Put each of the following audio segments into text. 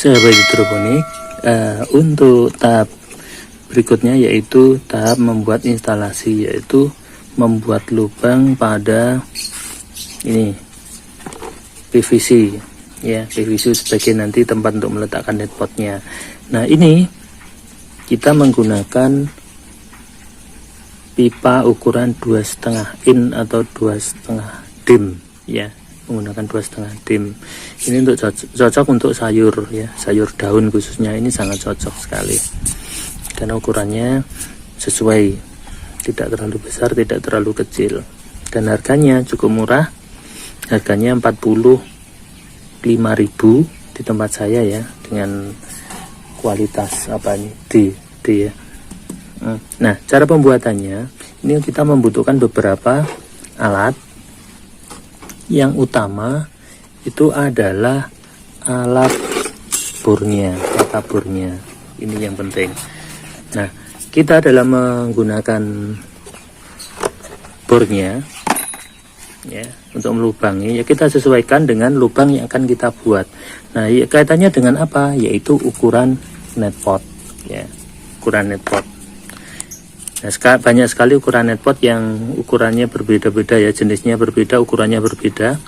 sahabat hidroponik, untuk tahap berikutnya yaitu tahap membuat instalasi, yaitu membuat lubang pada ini PVC ya, PVC sebagai nanti tempat untuk meletakkan netpotnya. Nah, ini kita menggunakan pipa ukuran 2,5 in atau 2,5 dim ya, menggunakan 2,5 dim. Ini untuk cocok untuk sayur ya, sayur daun khususnya ini sangat cocok sekali karena ukurannya sesuai, tidak terlalu besar, tidak terlalu kecil, dan harganya cukup murah. Harganya 45.000 di tempat saya ya, dengan kualitas apa ini D ya. Nah, cara pembuatannya ini kita membutuhkan beberapa alat. Yang utama itu adalah alat bornya, tata bornya. Ini yang penting. Nah, kita dalam menggunakan bornya ya, untuk melubangi ya, kita sesuaikan dengan lubang yang akan kita buat. Nah, ya, kaitannya dengan apa? Yaitu ukuran netpot ya, ukuran netpot. Nah, banyak sekali ukuran netpot yang ukurannya berbeda-beda ya, jenisnya berbeda, ukurannya berbeda.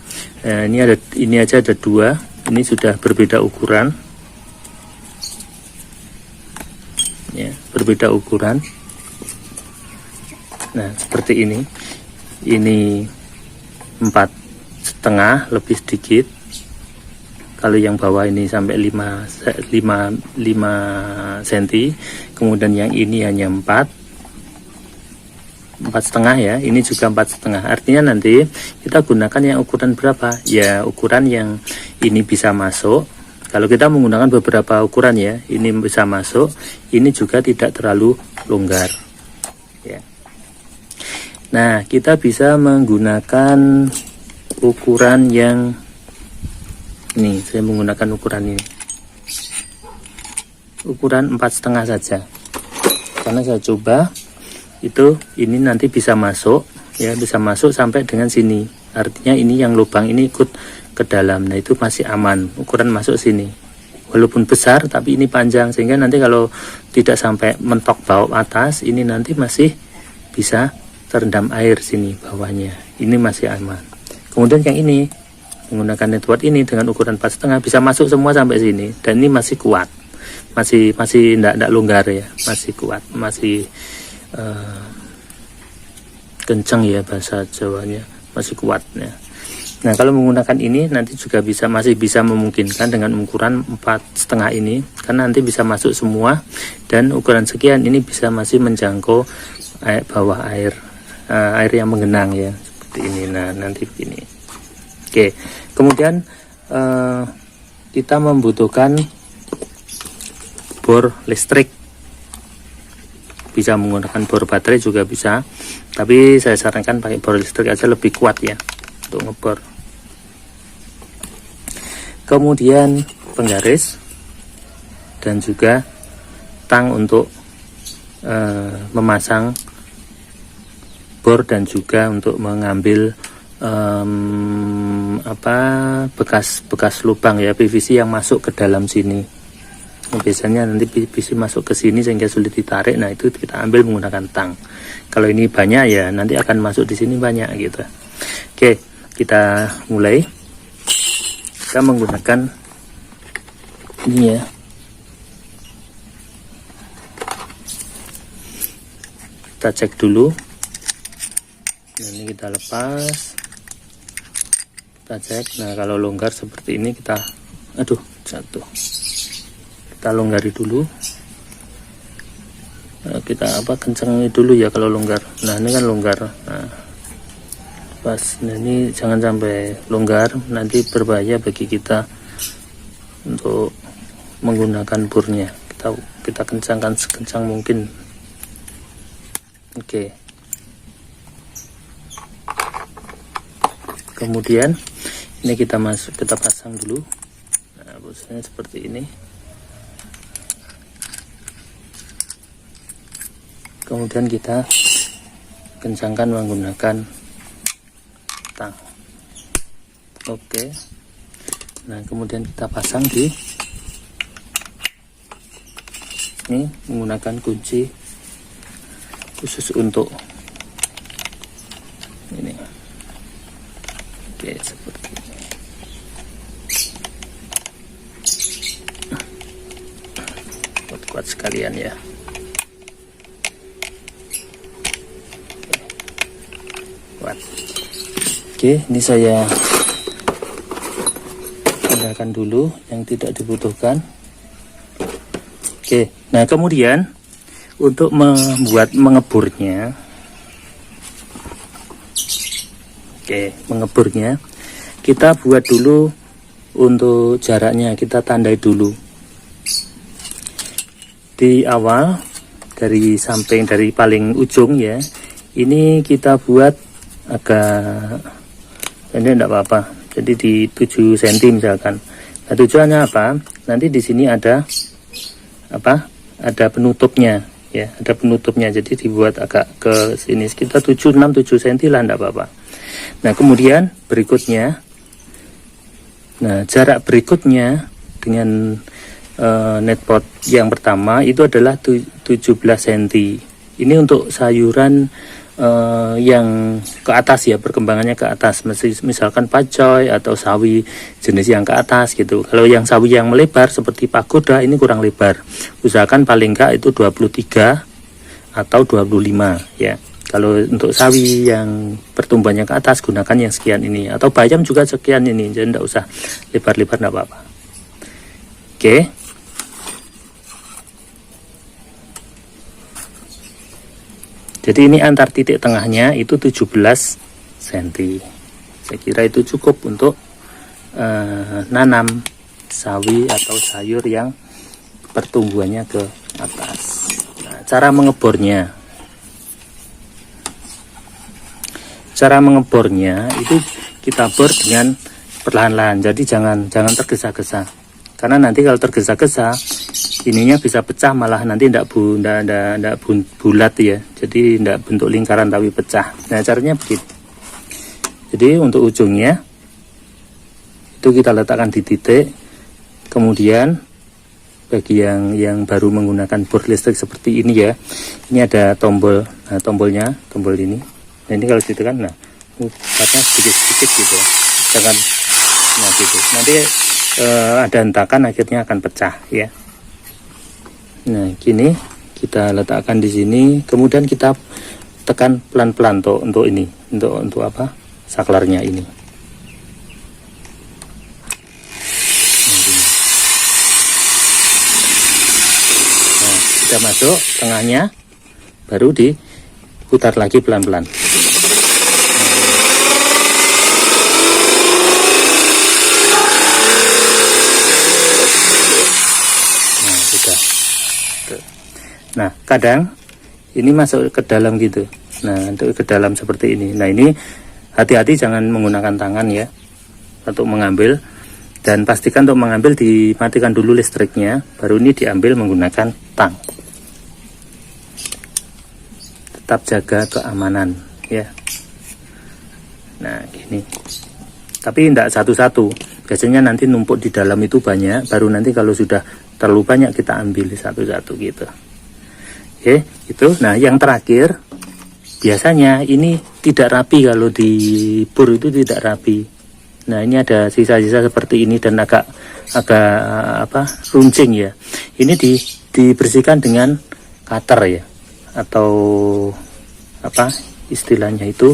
Ini aja ada 2, ini sudah berbeda ukuran ya, berbeda ukuran. Nah, seperti ini 4,5 lebih sedikit. Kalau yang bawah ini sampai 5 cm, kemudian yang ini hanya 4,5 ya, ini juga 4,5. Artinya nanti kita gunakan yang ukuran berapa ya, ukuran yang ini bisa masuk. Kalau kita menggunakan beberapa ukuran ya, ini bisa masuk, ini juga tidak terlalu longgar ya. Nah, kita bisa menggunakan ukuran yang ini, saya menggunakan ukuran ini, ukuran 4,5 saja, karena saya coba itu ini nanti bisa masuk ya, bisa masuk sampai dengan sini. Artinya ini yang lubang ini ikut ke dalam. Nah, itu masih aman, ukuran masuk sini walaupun besar tapi ini panjang, sehingga nanti kalau tidak sampai mentok bawah atas, ini nanti masih bisa terendam air sini bawahnya, ini masih aman. Kemudian yang ini menggunakan netpot ini dengan ukuran 4,5 bisa masuk semua sampai sini, dan ini masih kuat, masih tidak longgar ya, masih kuat, masih kencang ya bahasa Jawanya, masih kuat ya. Nah, kalau menggunakan ini nanti juga masih bisa memungkinkan dengan ukuran 4,5 ini, karena nanti bisa masuk semua, dan ukuran sekian ini bisa masih menjangkau bawah air yang menggenang ya, seperti ini. Nah, nanti begini. Oke, kemudian kita membutuhkan bor listrik. Bisa menggunakan bor baterai juga bisa, tapi saya sarankan pakai bor listrik aja, lebih kuat ya untuk ngebor. Kemudian penggaris dan juga tang untuk memasang bor, dan juga untuk mengambil bekas lubang ya, PVC yang masuk ke dalam sini. Biasanya nanti PVC masuk ke sini sehingga sulit ditarik. Nah, itu kita ambil menggunakan tang. Kalau ini banyak ya, nanti akan masuk di sini banyak gitu. Oke, kita mulai. Kita menggunakan ini ya, kita cek dulu. Nah, ini kita lepas, kita cek. Nah, kalau longgar seperti ini kita jatuh, kita longgari dulu. Nah, kita kencengi dulu ya kalau longgar. Nah, ini kan longgar. Nah, pas. Nah, ini jangan sampai longgar, nanti berbahaya bagi kita untuk menggunakan bornya. Kita kencangkan sekencang mungkin. Oke. Kemudian ini kita pasang dulu. Nah, posisinya seperti ini. Kemudian kita kencangkan menggunakan tang. Oke. Nah, kemudian kita pasang di Ini menggunakan kunci khusus untuk ini. Oke, seperti ini. Kuat sekalian ya. Kuat. Oke, ini saya tinggalkan dulu yang tidak dibutuhkan. Oke, nah kemudian untuk membuat mengeburnya, mengeburnya kita buat dulu. Untuk jaraknya kita tandai dulu di awal, dari samping, dari paling ujung ya. Ini kita buat agak ini enggak apa-apa, jadi di 7 cm misalkan. Nah tujuannya apa? Nanti di sini ada apa? Ada penutupnya ya, ada penutupnya. Jadi dibuat agak ke sini sekitar 7 cm lah, enggak apa-apa. Nah kemudian berikutnya, nah jarak berikutnya dengan netpot yang pertama itu adalah 17 cm. Ini untuk sayuran yang ke atas ya, perkembangannya ke atas, misalkan pacoy atau sawi jenis yang ke atas gitu. Kalau yang sawi yang melebar seperti pagoda ini kurang lebar, usahakan paling enggak itu 23 atau 25 ya. Kalau untuk sawi yang pertumbuhannya ke atas gunakan yang sekian ini, atau bayam juga sekian ini, jadi enggak usah lebar-lebar, enggak apa-apa. Oke. Jadi ini antar titik tengahnya itu 17 cm. Saya kira itu cukup untuk nanam sawi atau sayur yang pertumbuhannya ke atas. Nah, cara mengebornya. Cara mengebornya itu kita bor dengan perlahan-lahan. Jadi jangan tergesa-gesa. Karena nanti kalau tergesa-gesa ininya bisa pecah, malah nanti tidak bulat ya, jadi tidak bentuk lingkaran tapi pecah. Nah caranya begitu. Jadi untuk ujungnya itu kita letakkan di titik, kemudian bagi yang baru menggunakan bor listrik seperti ini ya, ini ada tombol. Nah tombolnya, tombol ini, nah ini kalau ditekan, nah karena sedikit-sedikit gitu, jangan, nah gitu, nanti ada hentakan akhirnya akan pecah ya. Nah gini kita letakkan di sini, kemudian kita tekan pelan-pelan untuk ini, untuk apa, saklarnya ini. Nah sudah masuk tengahnya, baru diputar lagi pelan-pelan. Nah kadang ini masuk ke dalam gitu, nah untuk ke dalam seperti ini. Nah ini hati-hati, jangan menggunakan tangan ya untuk mengambil, dan pastikan untuk mengambil dimatikan dulu listriknya, baru ini diambil menggunakan tang. Tetap jaga keamanan ya. Nah gini, tapi tidak satu-satu, biasanya nanti numpuk di dalam itu banyak, baru nanti kalau sudah terlalu banyak kita ambil satu-satu gitu. Oke, itu. Nah yang terakhir, biasanya ini tidak rapi, kalau di bor itu tidak rapi. Nah ini ada sisa-sisa seperti ini dan agak apa, runcing ya. Ini dibersihkan dengan cutter ya, atau apa istilahnya itu,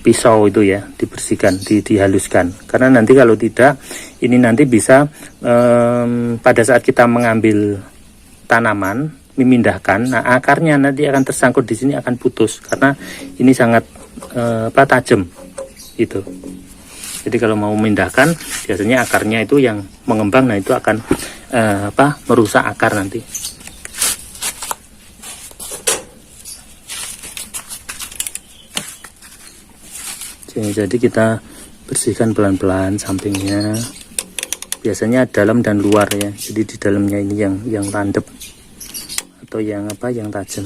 pisau itu ya, dibersihkan, dihaluskan. Karena nanti kalau tidak, ini nanti bisa pada saat kita mengambil tanaman, memindahkan, nah akarnya nanti akan tersangkut di sini, akan putus karena ini sangat tajam itu. Jadi kalau mau memindahkan, biasanya akarnya itu yang mengembang, nah itu akan merusak akar nanti. Jadi kita bersihkan pelan-pelan sampingnya, biasanya dalam dan luar ya. Jadi di dalamnya ini yang landep atau yang apa, yang tajam.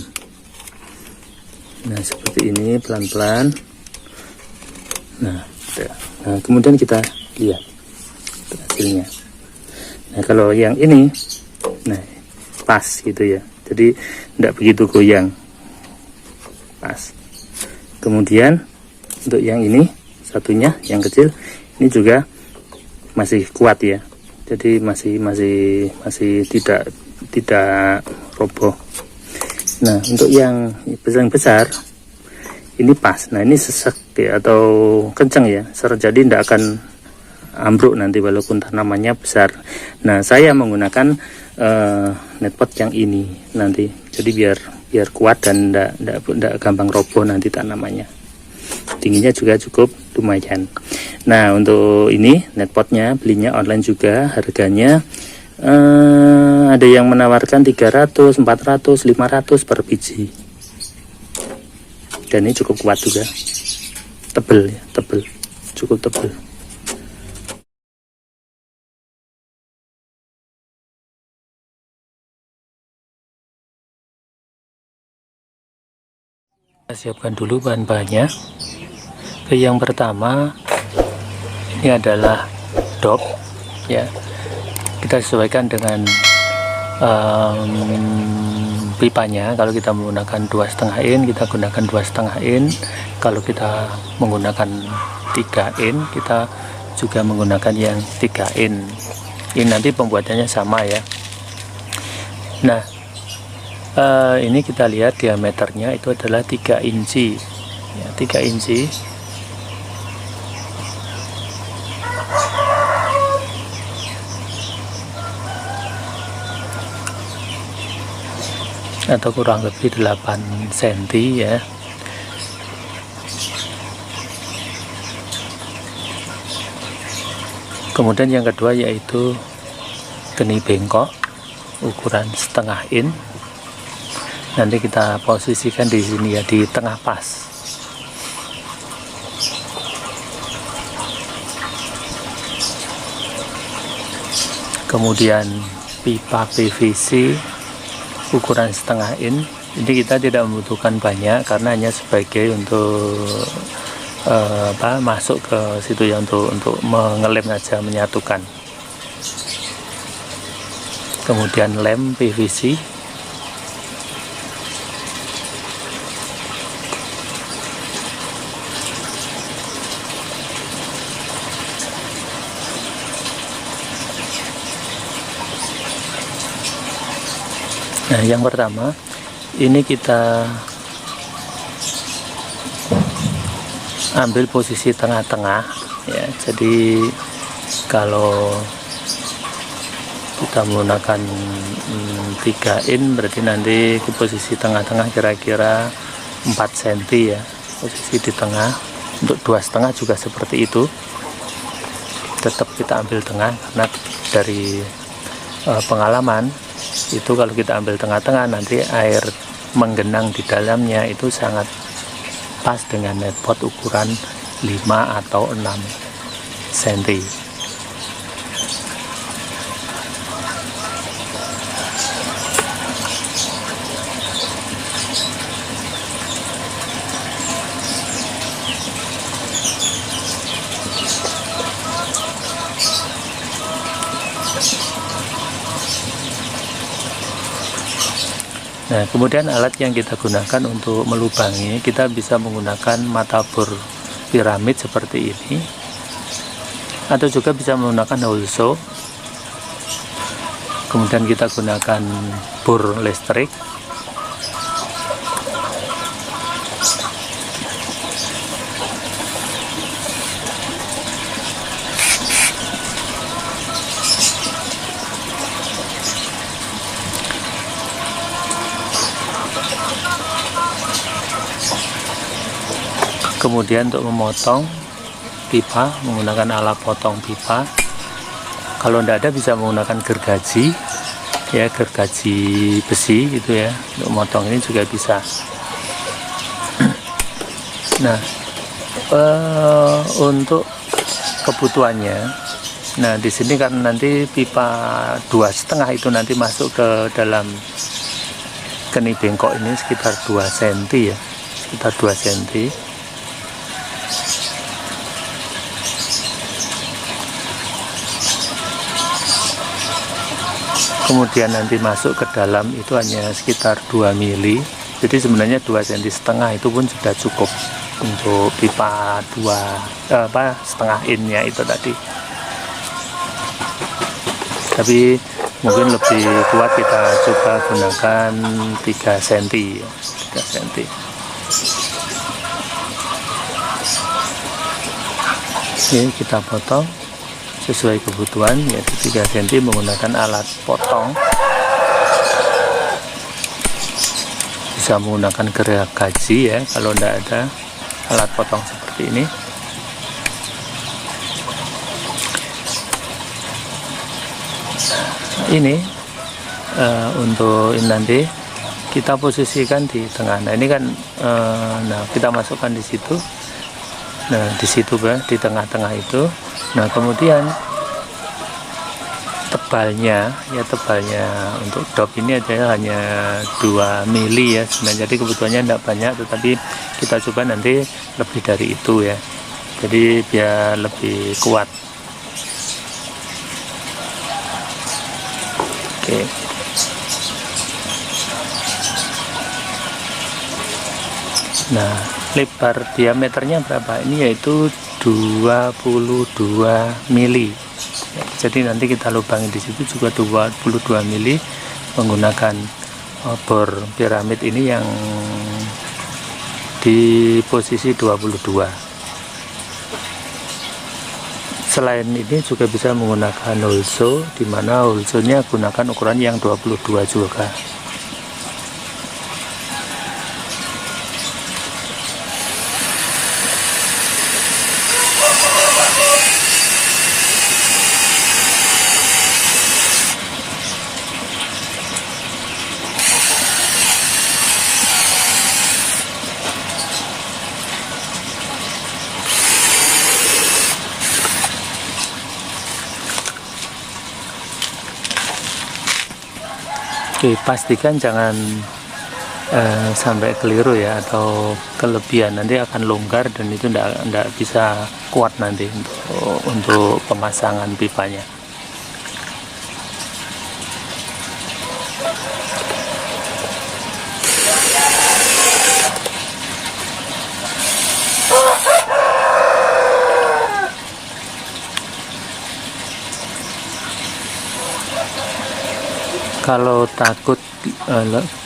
Nah seperti ini pelan-pelan. Nah kemudian kita lihat hasilnya. Nah kalau yang ini, nah pas gitu ya, jadi tidak begitu goyang, pas. Kemudian untuk yang ini satunya yang kecil ini juga masih kuat ya, jadi masih tidak roboh. Nah untuk yang besar ini pas. Nah ini sesek ya, atau kencang ya, jadi tidak akan ambruk nanti walaupun tanamannya besar. Nah saya menggunakan netpot yang ini nanti, jadi biar kuat dan tidak gampang roboh nanti tanamannya. Tingginya juga cukup lumayan. Nah untuk ini netpotnya belinya online juga, harganya ada yang menawarkan 300, 400, 500 per biji. Dan ini cukup kuat juga, tebel ya, cukup tebel. Kita siapkan dulu bahan-bahannya. Yang pertama ini adalah dop ya, kita sesuaikan dengan pipanya. Kalau kita menggunakan 2,5 in, kita gunakan 2,5 in. Kalau kita menggunakan 3 in, kita juga menggunakan yang 3 in. Ini nanti pembuatannya sama ya. Nah ini kita lihat diameternya itu adalah 3 inci ya, 3 inci. Atau kurang lebih 8 cm ya. Kemudian yang kedua yaitu geni bengkok ukuran 0,5 in. Nanti kita posisikan di sini ya, di tengah pas. Kemudian pipa PVC ukuran 0,5 in. Ini kita tidak membutuhkan banyak karena hanya sebagai untuk masuk ke situ ya, untuk mengelem aja, menyatukan. Kemudian lem PVC. Nah yang pertama ini kita ambil posisi tengah-tengah ya, jadi kalau kita menggunakan 3 in berarti nanti ke posisi tengah-tengah kira-kira 4 cm ya, posisi di tengah. Untuk 2,5 juga seperti itu, tetap kita ambil tengah karena dari pengalaman itu kalau kita ambil tengah-tengah nanti air menggenang di dalamnya itu sangat pas dengan netpot ukuran 5 atau 6 cm. Nah, kemudian alat yang kita gunakan untuk melubangi, kita bisa menggunakan mata bor piramid seperti ini, atau juga bisa menggunakan hole saw. Kemudian kita gunakan bor listrik. Kemudian untuk memotong pipa menggunakan alat potong pipa. Kalau tidak ada bisa menggunakan gergaji ya, gergaji besi gitu ya, untuk memotong ini juga bisa. Nah untuk kebutuhannya, nah di sini kan nanti pipa 2,5 itu nanti masuk ke dalam geni bengkok ini sekitar 2 cm ya, sekitar 2 cm. kemudian nanti masuk ke dalam itu hanya sekitar 2 mili. Jadi sebenarnya 2,5 cm itu pun sudah cukup untuk pipa setengah innya itu tadi. Tapi mungkin lebih kuat kita coba gunakan 3 cm ya, 3 cm. Oke, kita potong sesuai kebutuhan, yaitu 3 cm menggunakan alat potong. Bisa menggunakan gergaji ya kalau tidak ada alat potong seperti ini. Ini untuk ini nanti kita posisikan di tengah. Nah ini kan nah kita masukkan di situ. Nah di situ ya, di tengah-tengah itu. Nah kemudian tebalnya untuk dop ini adalah hanya 2 mili ya sebenarnya, jadi kebutuhannya tidak banyak, tetapi kita coba nanti lebih dari itu ya, jadi biar lebih kuat. Oke. Nah lebar diameternya berapa, ini yaitu 22 mili. Jadi nanti kita lubangi di situ juga 22 mili menggunakan bor piramid ini yang di posisi 22. Selain ini juga bisa menggunakan holso, di mana holsonya gunakan ukuran yang 22 juga. Oke, pastikan jangan sampai keliru ya atau kelebihan, nanti akan longgar dan itu tidak bisa kuat nanti untuk pemasangan pipanya. Kalau takut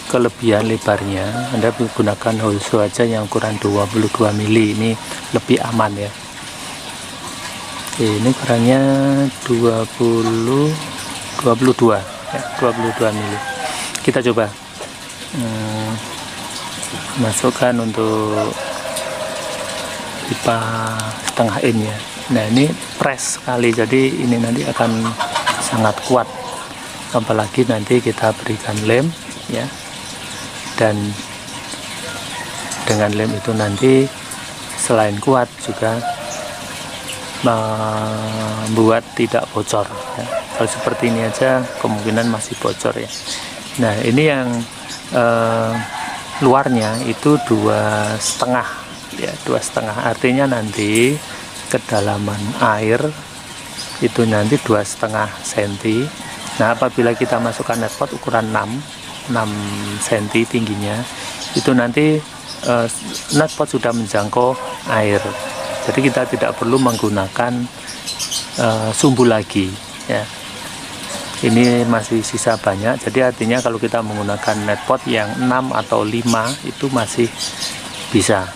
kelebihan lebarnya, Anda gunakan holso aja yang ukuran 22 mili, ini lebih aman ya. Oke, ini ukurannya 22 ya, 22 mili. Kita coba masukkan untuk pipa setengah in ya. Nah ini press sekali, jadi ini nanti akan sangat kuat, apalagi nanti kita berikan lem ya, dan dengan lem itu nanti selain kuat juga membuat tidak bocor ya. Kalau seperti ini aja kemungkinan masih bocor ya. Nah ini yang luarnya itu 2,5 ya, 2,5, artinya nanti kedalaman air itu nanti 2,5 cm. Nah apabila kita masukkan netpot ukuran 6 cm tingginya, itu nanti netpot sudah menjangkau air, jadi kita tidak perlu menggunakan sumbu lagi ya. Ini masih sisa banyak, jadi artinya kalau kita menggunakan netpot yang 6 atau 5 itu masih bisa.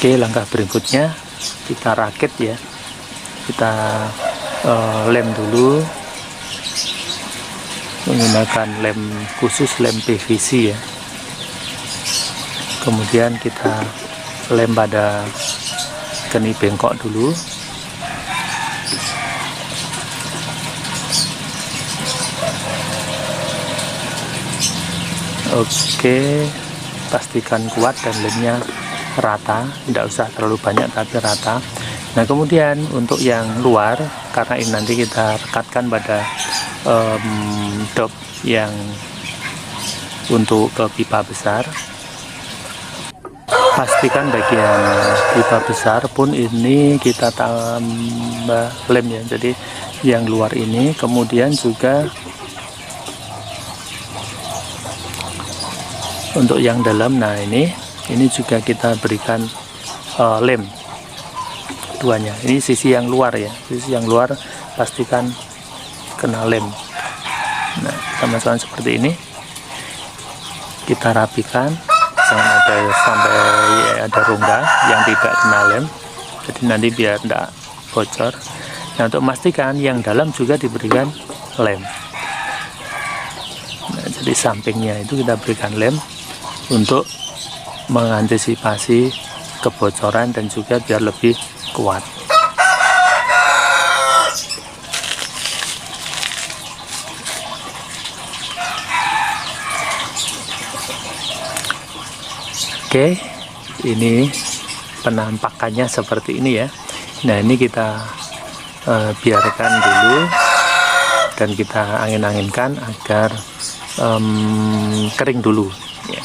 Oke, langkah berikutnya kita rakit ya, kita lem dulu menggunakan lem khusus, lem PVC ya. Kemudian kita lem pada geni bengkok dulu. Oke, pastikan kuat dan lemnya rata, tidak usah terlalu banyak tapi rata. Nah kemudian untuk yang luar, karena ini nanti kita rekatkan pada dop yang untuk ke pipa besar. Pastikan bagian pipa besar pun ini kita tambah lem ya, jadi yang luar ini, kemudian juga untuk yang dalam. Nah ini juga kita berikan lem duanya. Ini sisi yang luar ya, sisi yang luar pastikan kena lem. Nah kita masukkan seperti ini, kita rapikan, jangan ada sampai ada rongga yang tidak kena lem, jadi nanti biar tidak bocor. Nah untuk memastikan yang dalam juga diberikan lem. Nah, jadi sampingnya itu kita berikan lem untuk mengantisipasi kebocoran dan juga biar lebih kuat. Oke, ini penampakannya seperti ini ya. Nah ini kita biarkan dulu dan kita angin-anginkan agar kering dulu ya,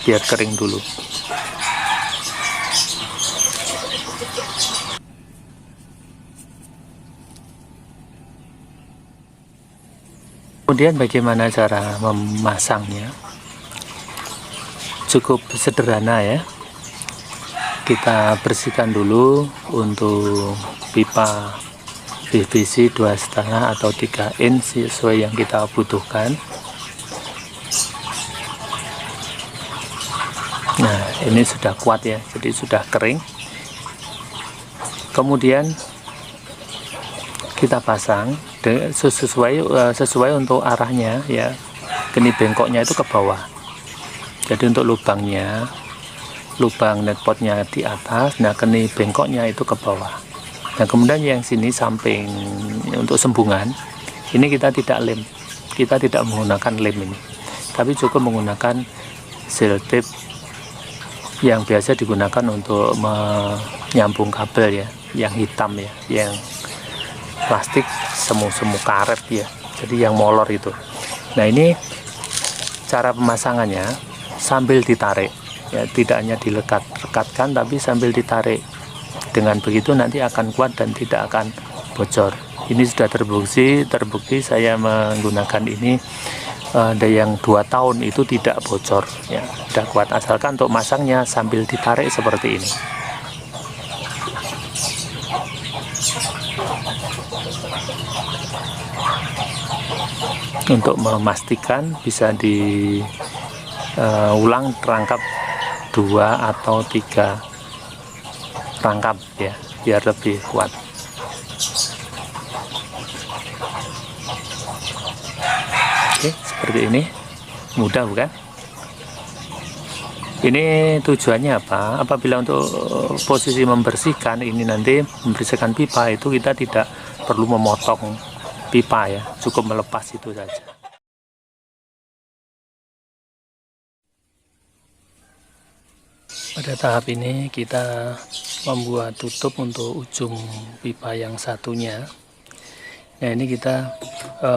biar kering dulu. Kemudian bagaimana cara memasangnya? Cukup sederhana ya, kita bersihkan dulu untuk pipa PVC 2,5 atau 3 in sesuai yang kita butuhkan. Nah ini sudah kuat ya, jadi sudah kering. Kemudian kita pasang sesuai untuk arahnya ya, geni bengkoknya itu ke bawah. Jadi untuk lubangnya, lubang netpotnya di atas, nah keni bengkoknya itu ke bawah. Nah kemudian yang sini samping untuk sembungan, ini kita tidak lem, kita tidak menggunakan lem ini, tapi cukup menggunakan selotip yang biasa digunakan untuk menyambung kabel ya, yang hitam ya, yang plastik semu-semu karet ya, jadi yang molor itu. Nah ini cara pemasangannya sambil ditarik ya, tidak hanya dilekat-lekatkan tapi sambil ditarik. Dengan begitu nanti akan kuat dan tidak akan bocor. Ini sudah terbukti saya menggunakan ini ada yang 2 tahun itu tidak bocor ya, sudah kuat, asalkan untuk masangnya sambil ditarik seperti ini. Untuk memastikan bisa ulang rangkap 2 atau 3 rangkap ya, biar lebih kuat. Oke, seperti ini, mudah bukan? Ini tujuannya apa? Apabila untuk posisi membersihkan ini, nanti membersihkan pipa itu kita tidak perlu memotong pipa ya, cukup melepas itu saja. Pada tahap ini kita membuat tutup untuk ujung pipa yang satunya. Nah ini kita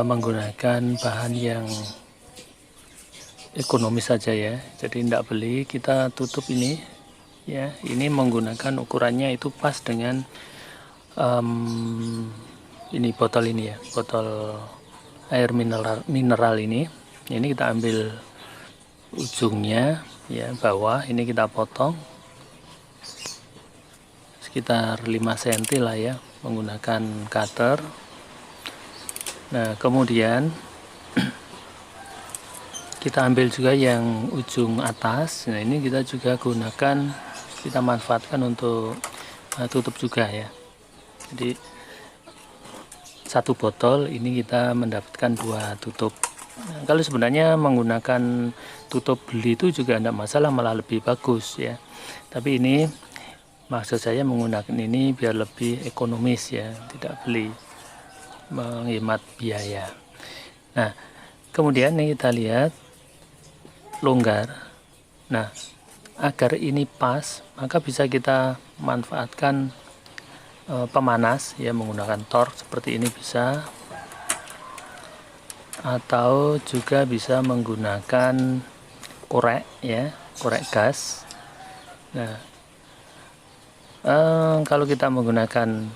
menggunakan bahan yang ekonomis saja ya, jadi tidak beli, kita tutup ini ya. Ini menggunakan ukurannya itu pas dengan ini botol ini ya, botol air mineral ini. Ini kita ambil ujungnya ya, bawah ini kita potong sekitar 5 cm lah ya, menggunakan cutter. Nah kemudian kita ambil juga yang ujung atas. Nah ini kita juga gunakan, kita manfaatkan untuk tutup juga ya. Jadi satu botol ini kita mendapatkan 2 tutup. Nah, kalau sebenarnya menggunakan tutup beli itu juga tidak masalah, malah lebih bagus ya. Tapi ini maksud saya menggunakan ini biar lebih ekonomis ya, tidak beli, menghemat biaya. Nah kemudian ini kita lihat longgar. Nah agar ini pas, maka bisa kita manfaatkan pemanas ya, menggunakan torch seperti ini bisa, atau juga bisa menggunakan korek ya, korek gas. Nah, kalau kita menggunakan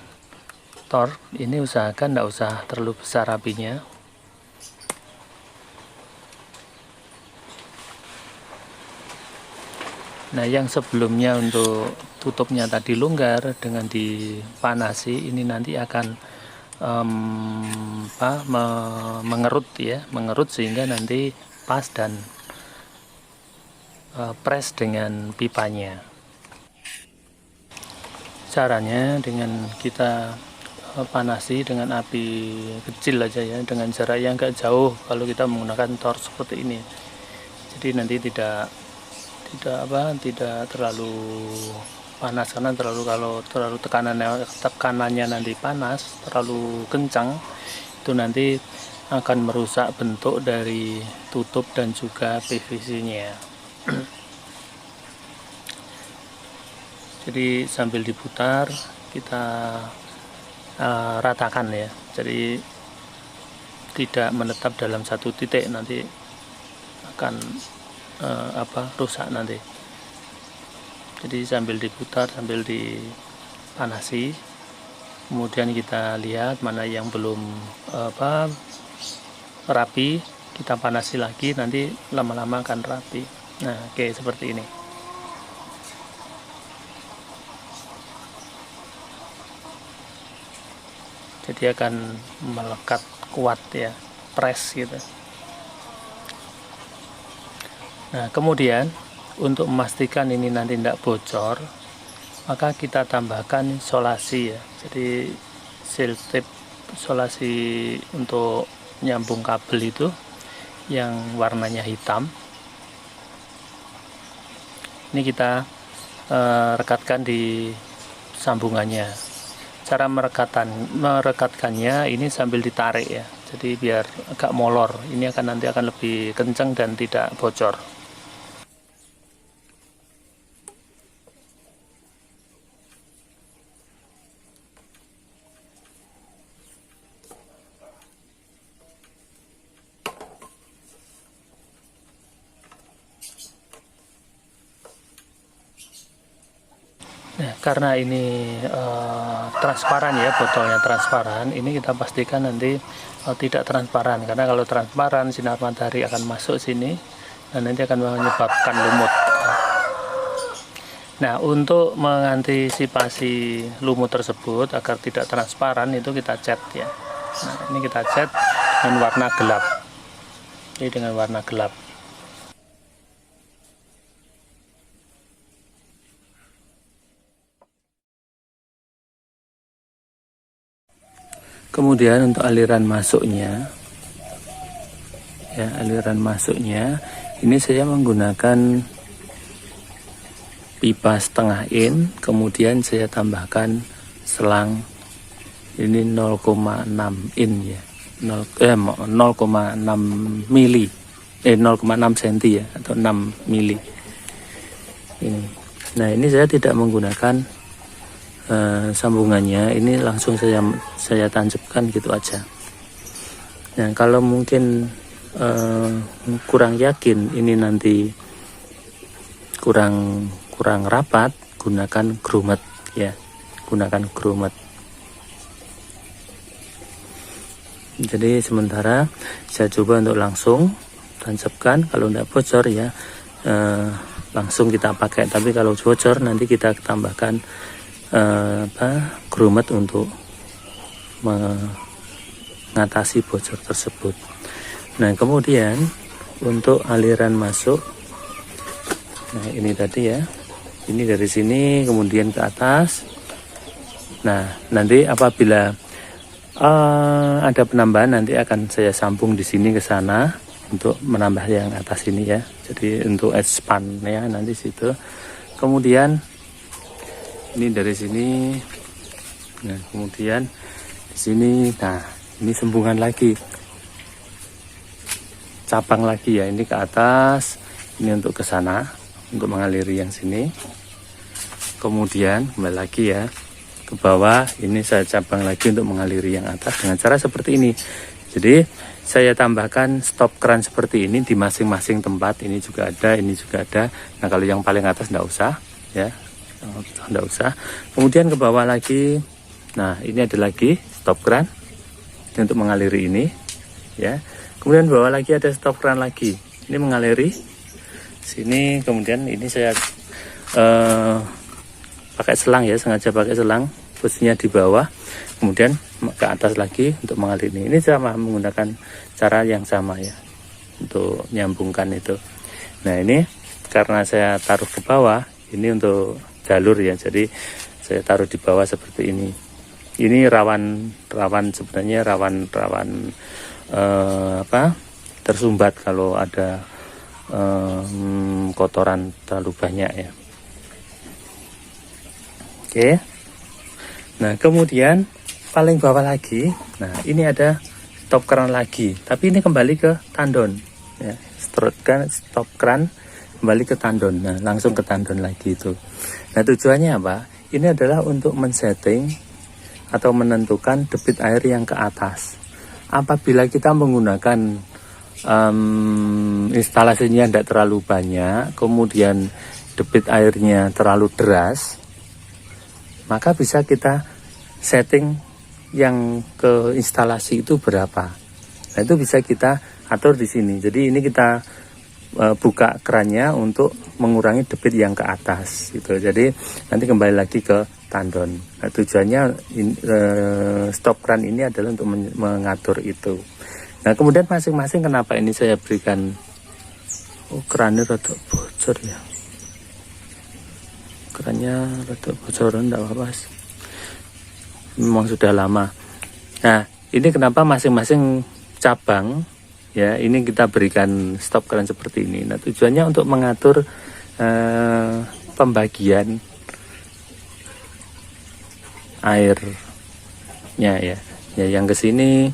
tork ini usahakan tidak usah terlalu besar apinya. Nah, yang sebelumnya untuk tutupnya tadi longgar dengan dipanasi, ini nanti akan mengerut ya, mengerut sehingga nanti pas dan press dengan pipanya. Caranya dengan kita panasi dengan api kecil aja ya, dengan jarak yang agak jauh kalau kita menggunakan torch seperti ini. Jadi nanti tidak terlalu panas, karena kalau terlalu tekanannya nanti panas terlalu kencang, itu nanti akan merusak bentuk dari tutup dan juga PVC-nya. Jadi sambil diputar kita ratakan ya, jadi tidak menetap dalam satu titik, nanti akan rusak nanti. Jadi sambil diputar, sambil dipanasi, kemudian kita lihat mana yang belum rapi, kita panasi lagi, nanti lama-lama akan rapi. Nah, oke, seperti ini. Jadi akan melekat kuat ya, press gitu. Nah, kemudian untuk memastikan ini nanti tidak bocor, maka kita tambahkan isolasi ya. Jadi seal tape isolasi untuk nyambung kabel itu yang warnanya hitam. Ini kita rekatkan di sambungannya. Cara merekatkannya ini sambil ditarik ya. Jadi biar agak molor. Ini nanti akan lebih kencang dan tidak bocor. Nah, karena ini transparan ya, botolnya transparan, ini kita pastikan nanti tidak transparan, karena kalau transparan sinar matahari akan masuk sini dan nanti akan menyebabkan lumut. Nah, untuk mengantisipasi lumut tersebut agar tidak transparan, itu kita cat ya. Nah, ini kita cat dengan warna gelap. Ini dengan warna gelap. Kemudian untuk aliran masuknya ya, aliran masuknya ini saya menggunakan pipa setengah in, kemudian saya tambahkan selang ini 0,6 in ya, 0,6 mili 0,6 cm ya, atau 6 mili ini. Nah, ini saya tidak menggunakan sambungannya, ini langsung saya tancapkan gitu aja. Nah, kalau mungkin kurang yakin ini nanti kurang rapat, gunakan grommet ya, gunakan grommet. Jadi sementara saya coba untuk langsung tancapkan, kalau tidak bocor ya langsung kita pakai, tapi kalau bocor nanti kita tambahkan grommet untuk mengatasi bocor tersebut. Nah, kemudian untuk aliran masuk, nah ini tadi ya, ini dari sini kemudian ke atas. Nah, nanti apabila ada penambahan, nanti akan saya sambung di sini ke sana untuk menambah yang atas ini ya. Jadi untuk expand ya nanti situ. Kemudian ini dari sini, nah kemudian di sini, nah ini sambungan lagi, cabang lagi ya, ini ke atas, ini untuk ke sana, untuk mengaliri yang sini. Kemudian kembali lagi ya ke bawah, ini saya cabang lagi untuk mengaliri yang atas dengan cara seperti ini. Jadi saya tambahkan stop keran seperti ini di masing-masing tempat. Ini juga ada, ini juga ada. Nah kalau yang paling atas enggak usah ya, enggak usah. Kemudian ke bawah lagi. Nah ini ada lagi stop keran untuk mengaliri ini ya. Kemudian bawah lagi ada stop keran lagi. Ini mengaliri sini. Kemudian ini saya pakai selang ya, sengaja pakai selang, posisinya di bawah. Kemudian ke atas lagi untuk mengalir ini sama, menggunakan cara yang sama ya untuk nyambungkan itu. Nah ini karena saya taruh ke bawah, ini untuk jalur ya, jadi saya taruh di bawah seperti ini. Ini rawan sebenarnya rawan tersumbat kalau ada kotoran terlalu banyak ya. Oke. Nah kemudian paling bawah lagi, nah ini ada stop keran lagi, tapi ini kembali ke tandon ya. Stop keran kembali ke tandon. Nah langsung ke tandon lagi itu. Nah tujuannya apa? Ini adalah untuk men-setting atau menentukan debit air yang ke atas. Apabila kita menggunakan instalasinya tidak terlalu banyak, kemudian debit airnya terlalu deras, maka bisa kita setting yang ke instalasi itu berapa. Nah itu bisa kita atur di sini. Jadi ini kita buka kerannya untuk mengurangi debit yang ke atas gitu. Jadi nanti kembali lagi ke tandon. Nah, tujuannya stop keran ini adalah untuk mengatur itu. Nah kemudian masing-masing kenapa ini saya berikan, kerannya rada bocor ya, kerannya rada bocoran, enggak apa-apa, memang sudah lama. Nah ini kenapa masing-masing cabang ya ini kita berikan stop keran seperti ini. Nah tujuannya untuk mengatur pembagian airnya ya. Yang ke sini,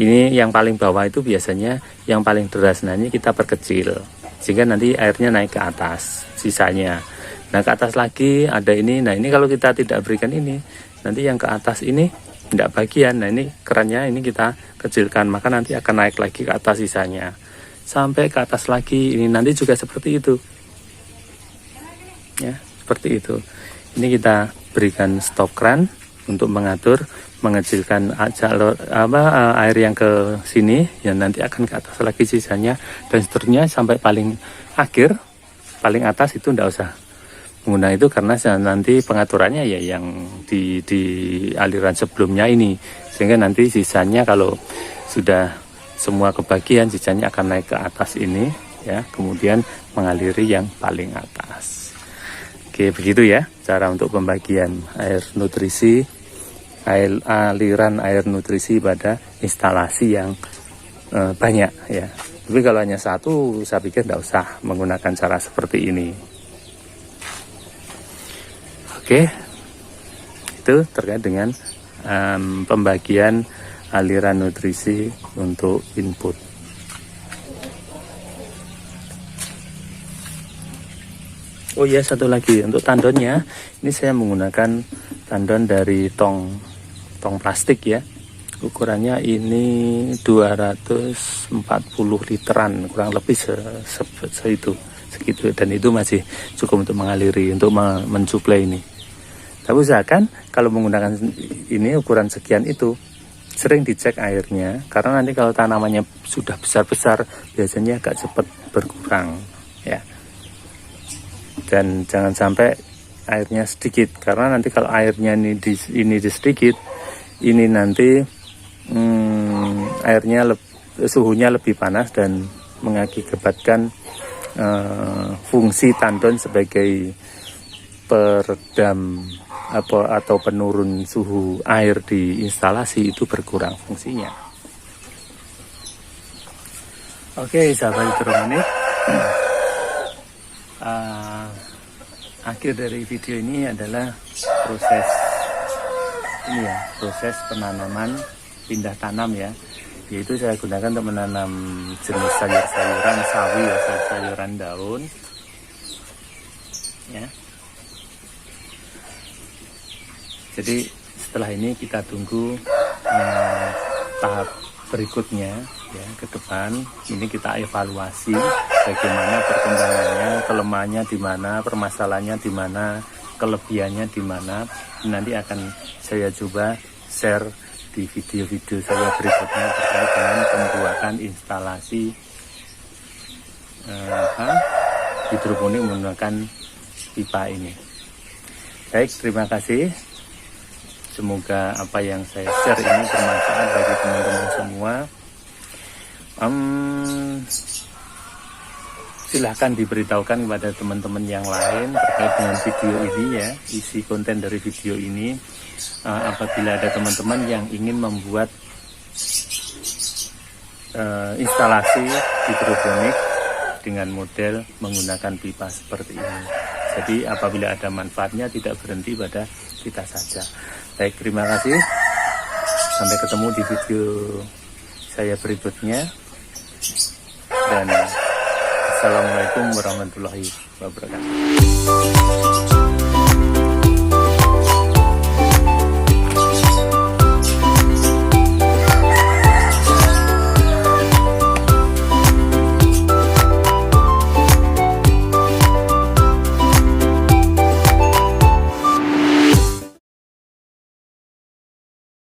ini yang paling bawah itu biasanya yang paling deras. Nah ini kita perkecil sehingga nanti airnya naik ke atas sisanya. Nah ke atas lagi ada ini. Nah ini kalau kita tidak berikan ini, nanti yang ke atas ini tidak bagian. Nah ini kerannya ini kita kecilkan, maka nanti akan naik lagi ke atas sisanya sampai ke atas lagi. Ini nanti juga seperti itu ya, seperti itu. Ini kita berikan stop keran untuk mengatur, mengecilkan jalur air yang ke sini yang nanti akan ke atas lagi sisanya, dan seterusnya sampai paling akhir, paling atas itu tidak usah menggunakan itu, karena nanti pengaturannya ya yang di aliran sebelumnya ini, sehingga nanti sisanya kalau sudah semua kebagian sisanya akan naik ke atas ini ya, kemudian mengaliri yang paling atas. Oke begitu ya cara untuk pembagian air nutrisi, aliran air nutrisi pada instalasi yang banyak ya. Tapi kalau hanya satu, saya pikir tidak usah menggunakan cara seperti ini. Oke, itu terkait dengan pembagian aliran nutrisi untuk input. Oh ya, satu lagi untuk tandonnya, ini saya menggunakan tandon dari tong plastik ya. Ukurannya ini 240 literan, kurang lebih segitu, dan itu masih cukup untuk mengaliri, untuk mensuplai ini. Tapi usahakan kalau menggunakan ini ukuran sekian itu sering dicek airnya, karena nanti kalau tanamannya sudah besar-besar biasanya agak cepat berkurang ya. Dan jangan sampai airnya sedikit, karena nanti kalau airnya ini sedikit, ini nanti airnya suhunya lebih panas dan mengakibatkan fungsi tandon sebagai peredam atau penurun suhu air di instalasi itu berkurang fungsinya. Oke sahabat hidroponik, akhir dari video ini adalah proses penanaman pindah tanam ya, yaitu saya gunakan untuk menanam jenis sayur-sayuran sawi ya, sayuran daun ya. Jadi setelah ini kita tunggu tahap berikutnya ya, ke depan ini kita evaluasi bagaimana perkembangannya, kelemahannya di mana, permasalahannya di mana, kelebihannya di mana. Nanti akan saya coba share di video-video saya berikutnya terkait dengan pembuatan instalasi hidroponik menggunakan pipa ini. Baik, terima kasih. Semoga apa yang saya share ini bermanfaat bagi teman-teman semua. Silahkan diberitahukan kepada teman-teman yang lain terkait dengan video ini ya, isi konten dari video ini. Apabila ada teman-teman yang ingin membuat instalasi hidroponik dengan model menggunakan pipa seperti ini. Jadi apabila ada manfaatnya tidak berhenti pada kita saja. Baik, terima kasih. Sampai ketemu di video saya berikutnya. Dan Assalamualaikum warahmatullahi wabarakatuh.